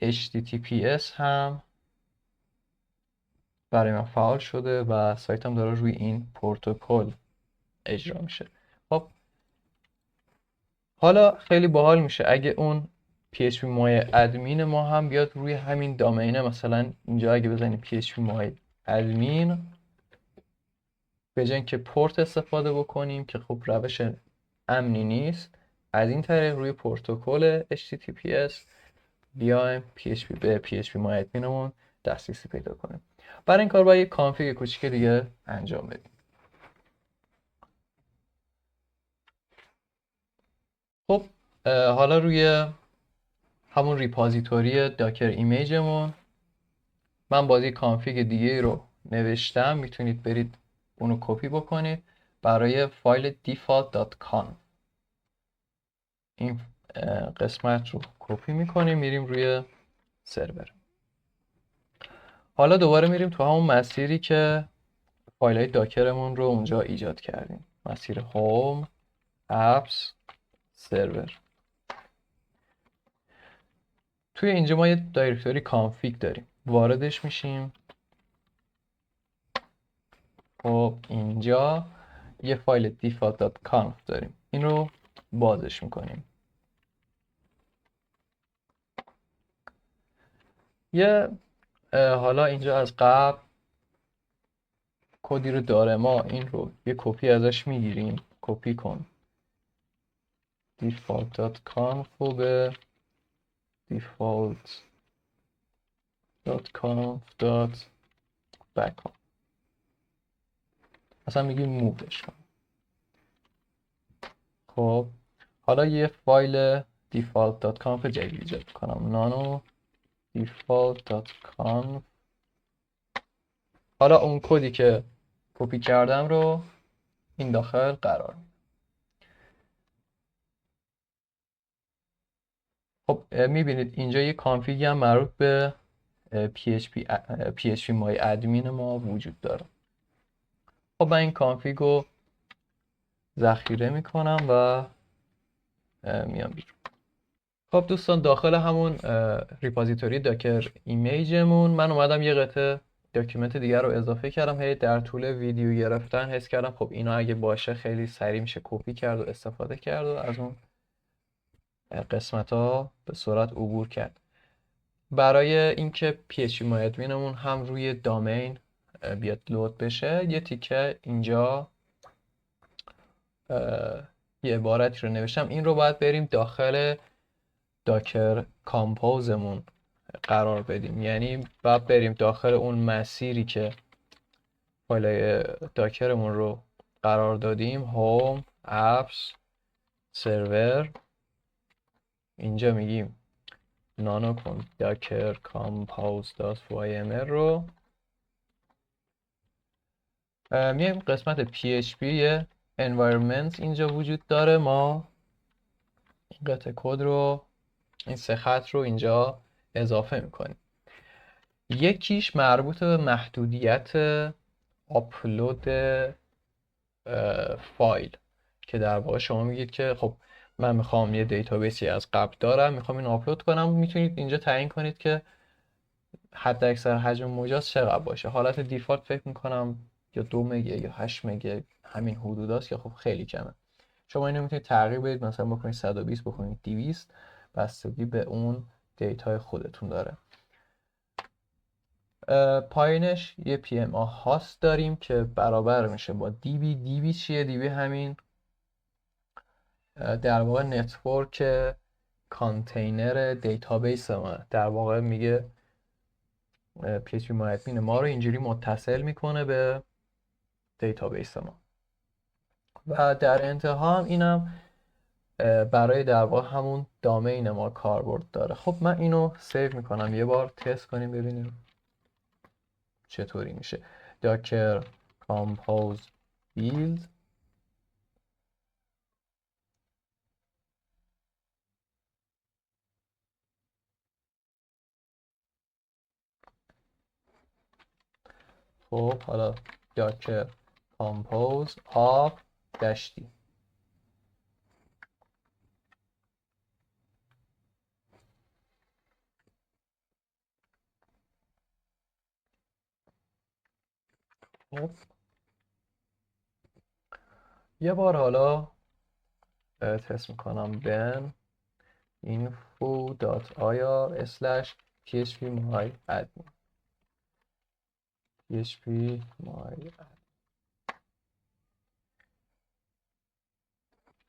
HTTPS هم برای من فعال شده و سایتم داره روی این پروتکل اجرا میشه. خب حالا خیلی باحال میشه اگه اون PHP مای ادمین ما هم بیاد روی همین دامینه. مثلا اینجا اگه بزنیم PHP مای ادمین، به جای اینکه پورت استفاده بکنیم که خب روش امنی نیست، از این طریق روی پروتکل HTTPS بیایم به PHP مای ادمینمون دسترسی پیدا کنیم. برای این کار باید یک کانفیگ کوچیک دیگه انجام بدیم. خب حالا روی همون ریپازیتوری داکر ایمیجمون من بازی کانفیگ دیگه رو نوشتم، میتونید برید اونو کپی بکنید برای فایل default.conf. این قسمت رو کپی میکنیم، میریم روی سرور. حالا دوباره میریم تو همون مسیری که فایل های داکرمون رو اونجا ایجاد کردیم، مسیر هوم اپس سرور. توی اینجا ما یه دایرکتوری کانفیگ داریم، واردش میشیم. خب اینجا یه فایل default.conf داریم، این رو بازش میکنیم. یه حالا اینجا از قبل کدی رو داره، ما این رو یه کپی ازش میگیریم، کپی کن default.conf رو به default.conf.backup مثلا میگیم مووش کن. خب حالا یه فایل default.conf جدید ایجاد کنم، nano default.conf. حالا اون کدی که کپی کردم رو این داخل قرار میدم. خب میبینید اینجا یه کانفیگی هم مربوط به PHP مای ادمین ما وجود داره. خب من این کانفیگ رو ذخیره میکنم و میام بیرون. خب دوستان داخل همون ریپازیتوری داکر ایمیجمون من اومدم یه قطعه داکیومنت دیگر رو اضافه کردم. هی در طول ویدیو گرفتن حس کردم خب اینا اگه باشه خیلی سریع میشه کپی کرد و استفاده کرد و از اون قسمت ها به سرعت عبور کرد. برای اینکه PHP مای ادمینمون هم روی دامین بیاد لود بشه، یه تیکه اینجا یه عبارتی رو نوشتم، این رو باید بریم داخل داکر کامپوزمون قرار بدیم. یعنی باید بریم داخل اون مسیری که فایل داکرمون رو قرار دادیم، هوم اپس سرور، اینجا میگیم نانو داکر compose.yml رو میایم قسمت PHP یه environment اینجا وجود داره، ما این قطعه کد رو، این سه خط رو اینجا اضافه میکنیم. یکیش مربوط به محدودیت آپلود فایل، که در واقع شما میگید که خب من میخوام یه دیتابیسی از قبل دارم، میخوام این آپلود کنم، میتونید اینجا تعیین کنید که حد اکثر حجم مجاز چقدر باشه. حالت دیفالت فکر میکنم یا 2 مگا یا 8 مگا، همین حدوداست که خب خیلی کمه. شما اینو میتونید تغییر بدید، مثلا بکنید 120، بکنید 200، بستگی به اون دیتای خودتون داره. پایینش یه PMA هاست داریم که برابر میشه با DB چیه؟ DB همین در واقع نتورک کانتینر دیتابیس ما، در واقع میگه PHP MyAdmin ما رو اینجوری متصل میکنه به دیتابیس ما. و در انتها هم اینم برای در واقع همون دامین ما کاربرد داره. خب من اینو سیو میکنم، یه بار تست کنیم ببینیم چطوری میشه. docker compose build خب حالا docker compose of -d. خب یه بار حالا تست میکنم ben info.ir/phpMyAdmin phpMyAdmin.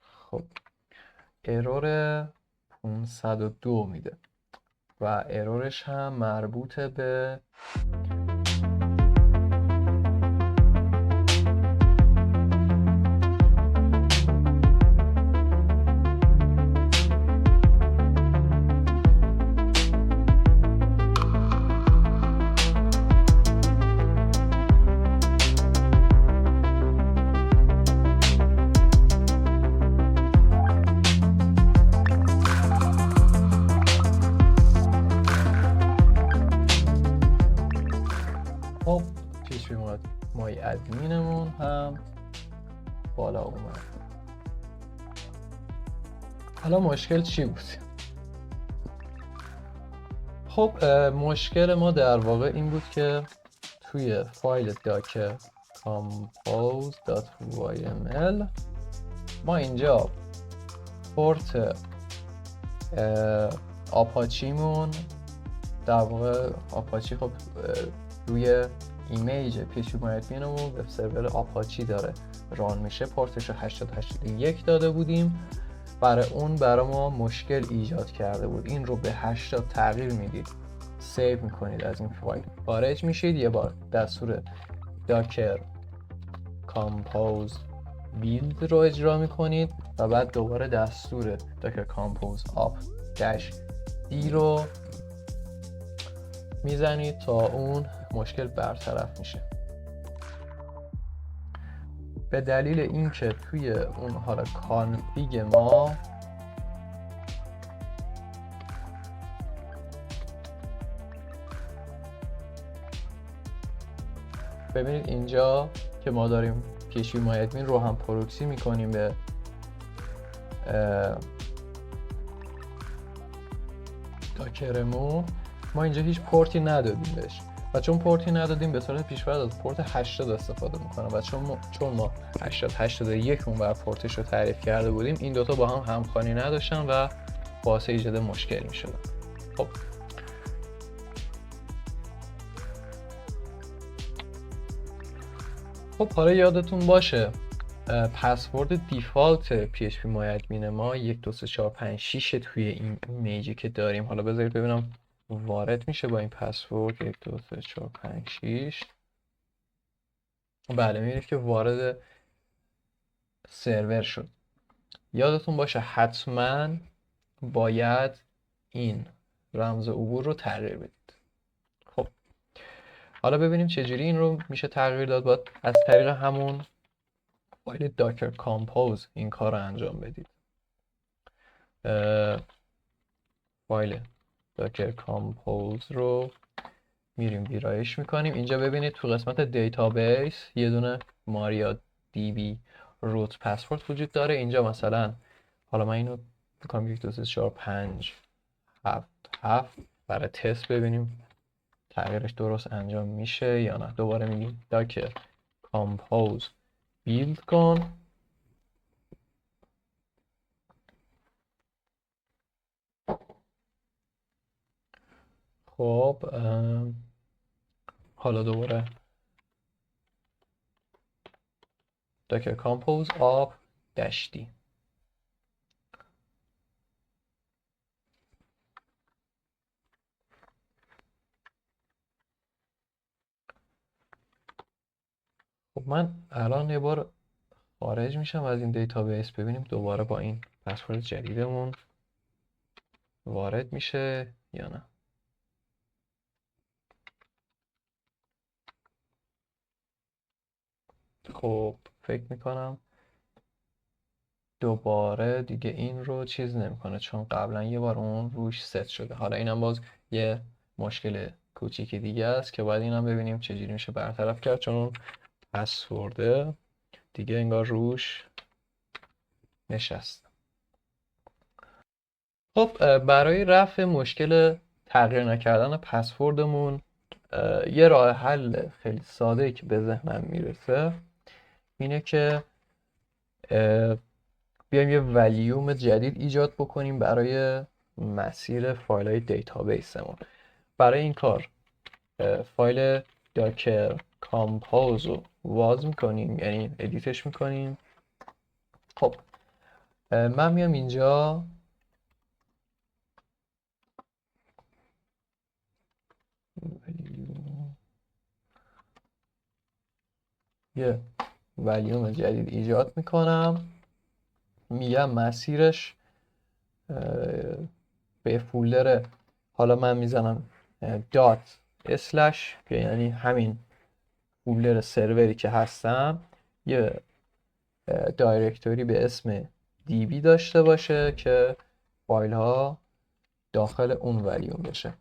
خب ارور 502 میده و ارورش هم مربوط به ادمینمون هم بالا اومد. حالا مشکل چی بود؟ خب مشکل ما در واقع این بود که توی فایل docker compose.yml ما اینجا پورت آپاچیمون، در واقع آپاچی خب روی ایمیج PHPMyAdminمون وب سرور آپاچی داره ران میشه، پورتش رو 8081 داده بودیم. برای ما مشکل ایجاد کرده بود. این رو به 80 تغییر میدید، سیو میکنید، از این فایل خارج میشید، یه بار دستور docker compose build رو اجرا میکنید و بعد دوباره دستور docker compose of -d رو میزنید تا اون مشکل برطرف میشه. به دلیل اینکه توی اون حالا کانفیگ ما ببینید اینجا که ما داریم PHPMyAdmin رو هم پروکسی میکنیم به داکرمون، ما اینجا هیچ پورتی ندادیم بهش و چون پورتی ندادیم به صورت پیش‌فرض از پورت 80 استفاده میکنم و چون ما 8081 اون بر پورتش رو تعریف کرده بودیم، این دوتا با هم همخوانی نداشتن و باعث ایجاد مشکل میشدن. خب حالا یادتون باشه پسورد دیفالت PHP MyAdmin ما 1 2 3 4 5 6 توی این ایمیجی که داریم. حالا بذارید ببینم وارد میشه با این پسورد 1 2 3 4 5 6. بله، میبینید که وارد سرور شد. یادتون باشه حتما باید این رمز عبور رو تغییر بدید. خب حالا ببینیم چجوری این رو میشه تغییر داد. باید از طریق همون فایل داکر کامپوز این کار رو انجام بدید. فایل داکر کامپوز رو میریم ویرایش میکنیم. اینجا ببینید تو قسمت دیتابیس یه دونه ماریا دی بی روت پسورد وجود داره. اینجا مثلا حالا من اینو میکنم 1 2 3 4 5 7 برای تست ببینیم تغییرش درست انجام میشه یا نه. دوباره میگیم داکر کامپوز بیلد کن. خب حالا دوباره داکر کامپوز آب دشتی. خب من الان یه بار خارج میشم از این دیتابیس، ببینیم دوباره با این پسورد جدیدمون وارد میشه یا نه. خب فکر میکنم دوباره دیگه این رو چیز نمیکنه چون قبلا یه بار اون روش ست شده. حالا اینم باز یه مشکل کوچیکی دیگه است که باید اینم ببینیم چجوری میشه برطرف کرد، چون اون پسورده دیگه انگار روش نشست. خب برای رفع مشکل تغییر نکردن پسوردمون یه راه حل خیلی ساده که به ذهنم میرسه اینه که بیایم یه ولیوم جدید ایجاد بکنیم برای مسیر فایل های دیتابیسمون. برای این کار فایل داکر کامپوز رو واز میکنیم، یعنی ادیتش میکنیم. خب من میام اینجا یه ولیوم جدید ایجاد میکنم، میگم مسیرش به فولدر، حالا من میزنم دات اسلش که یعنی همین فولدر سروری که هستم یه دایرکتوری به اسم دیبی داشته باشه که فایل ها داخل اون ولیوم بشه.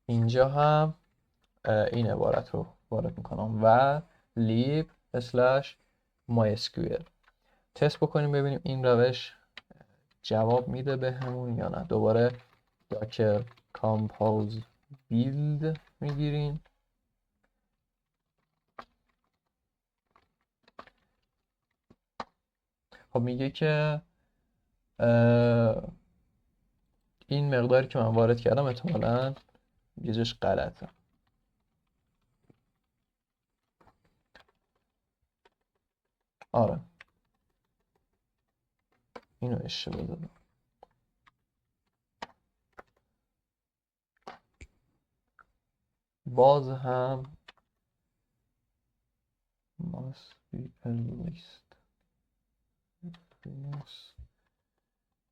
اینجا هم این عبارت رو وارد میکنم و لیب اسلش MySQL. تست بکنیم ببینیم این روش جواب میده به همون یا نه. دوباره داکر کامپوز بیلد میگیریم. خب میگه که این مقداری که من وارد کردم احتمالاً یه جاش غلطه. آره اینو اشتباه دادم. باز هم must be a list.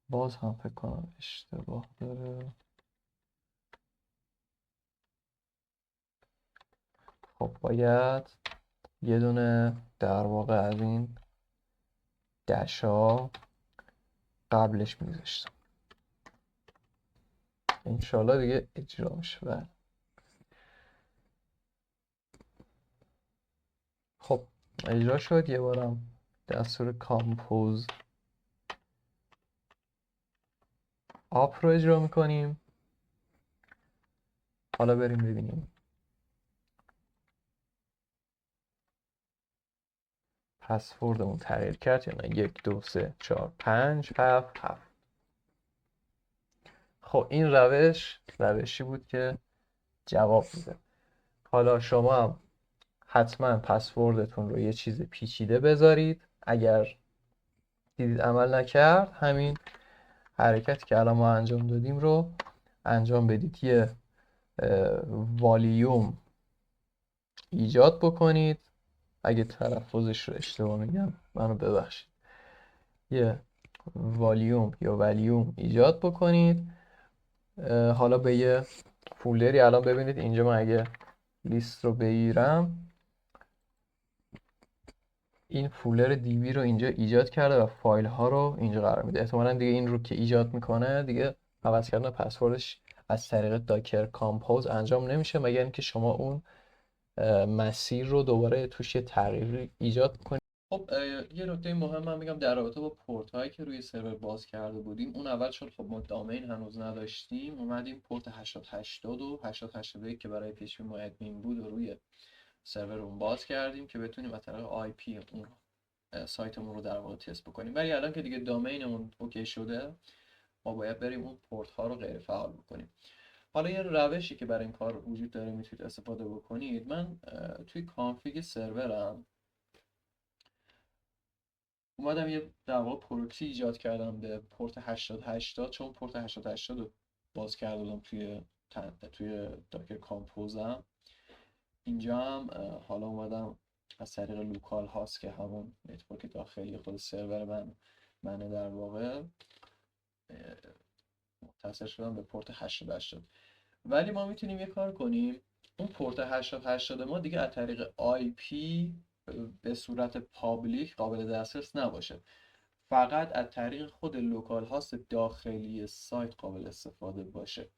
باز هم فکر کنم اشتباه داره. خب باید یه دونه در واقع از این دشا قبلش میذاشتم. انشالله دیگه اجرا میشه. خب اجرا شد. یه بارم دستور کامپوز آپ رو اجرا میکنیم. حالا بریم ببینیم پسوردمون تغییر کرد یا نه. 1 2 3 4 5 7 7. خب این روشی بود که جواب میده. حالا شما هم حتما پسوردتون رو یه چیز پیچیده بذارید. اگر دیدید عمل نکرد، همین حرکتی که الان ما انجام دادیم رو انجام بدید. یه والیوم ایجاد بکنید، اگه تلفظش رو اشتباه میگم منو ببخشید. یه والیوم ایجاد بکنید. حالا به یه فولدری، الان ببینید اینجا من اگه لیست رو بگیرم، این فولدر دیوی رو اینجا ایجاد کرده و فایل ها رو اینجا قرار میده. احتمالاً دیگه این رو که ایجاد میکنه دیگه عوض کردن پسوردش از طریق داکر کامپوز انجام نمیشه، مگر اینکه شما اون مسیر رو دوباره توش یه تغییر ایجاد کنید. خب یه نکته مهم من میگم در رابطه با پورت هایی که روی سرور باز کرده بودیم. اون اول چون خب ما دامین هنوز نداشتیم، اومدیم پورت 8080 و 8081 که برای PHP MyAdmin بود و روی سرورمون باز کردیم که بتونیم از طریق IP اون سایتمون رو در واقع تست بکنیم. ولی الان که دیگه دامینمون اوکی شده، ما باید بریم اون پورت ها رو غیر فعال بکنیم. حالا یه روشی که برای این کار وجود داره میتونید استفاده بکنید. من توی کانفیگ سرورم اومدم یه در واقع پروکسی ایجاد کردم به پورت 8080، چون پورت 8080 رو باز کرده بودم توی داکر کامپوزم. اینجا هم حالا اومدم از طریق لوکال هاست که همون نتورک داخلی خود سرور منه در واقع، متصل شدم به پورت 8080. ولی ما میتونیم یه کار کنیم، اون پورت 8080 ما دیگه از طریق IP به صورت پابلیک قابل دسترس نباشه، فقط از طریق خود لوکال هاست داخلی سایت قابل استفاده باشه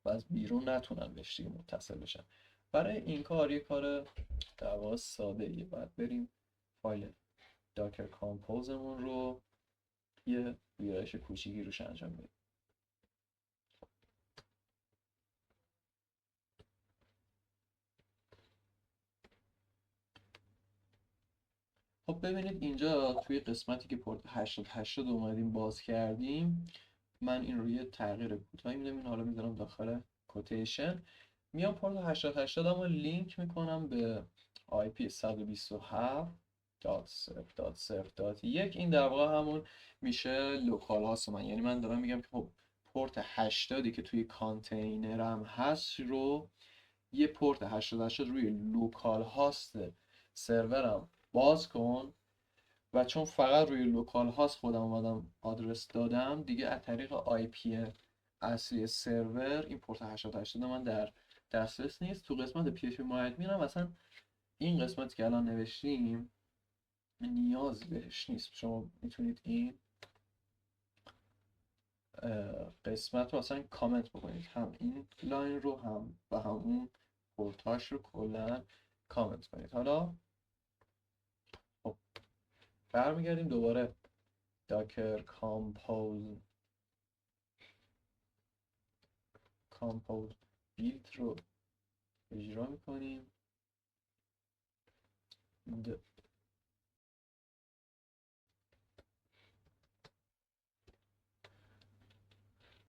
و از بیرون نتونن بهش دیگه متصل بشن. برای این کار یه کار در واقع ساده ایه. باید بریم فایل داکر کامپوزمون رو یه ویرایش کوچیکی روش انجام بدیم. خب ببینید اینجا توی قسمتی که پورت 8080 اومدیم باز کردیم، من این رو یه تغییر کوتاهی میدم، حالا میذارم داخل کوتیشن. میام پورت 8080 رو لینک میکنم به IP 127.0.0.1. این در واقع همون میشه لوکال هاست من. یعنی من دارم میگم که خب پورت 80 که توی کانتینرم هست رو یه پورت 8080 روی لوکال هاست سرورم باز کن. و چون فقط روی لوکال هاست خودم اومدم آدرس دادم، دیگه از طریق آی پی اصلی سرور این پورت 8080 من در دسترس نیست. تو قسمت PHP MyAdmin میرم، مثلا این قسمتی که الان نوشتیم نیاز بهش نیست. شما میتونید این قسمت رو اصلا کامنت بکنید، هم این لاین رو هم و همون پورتاش رو کلا کامنت کنید. حالا خب برمیگردیم دوباره داکر کامپوز بیلد رو اجرا میکنیم.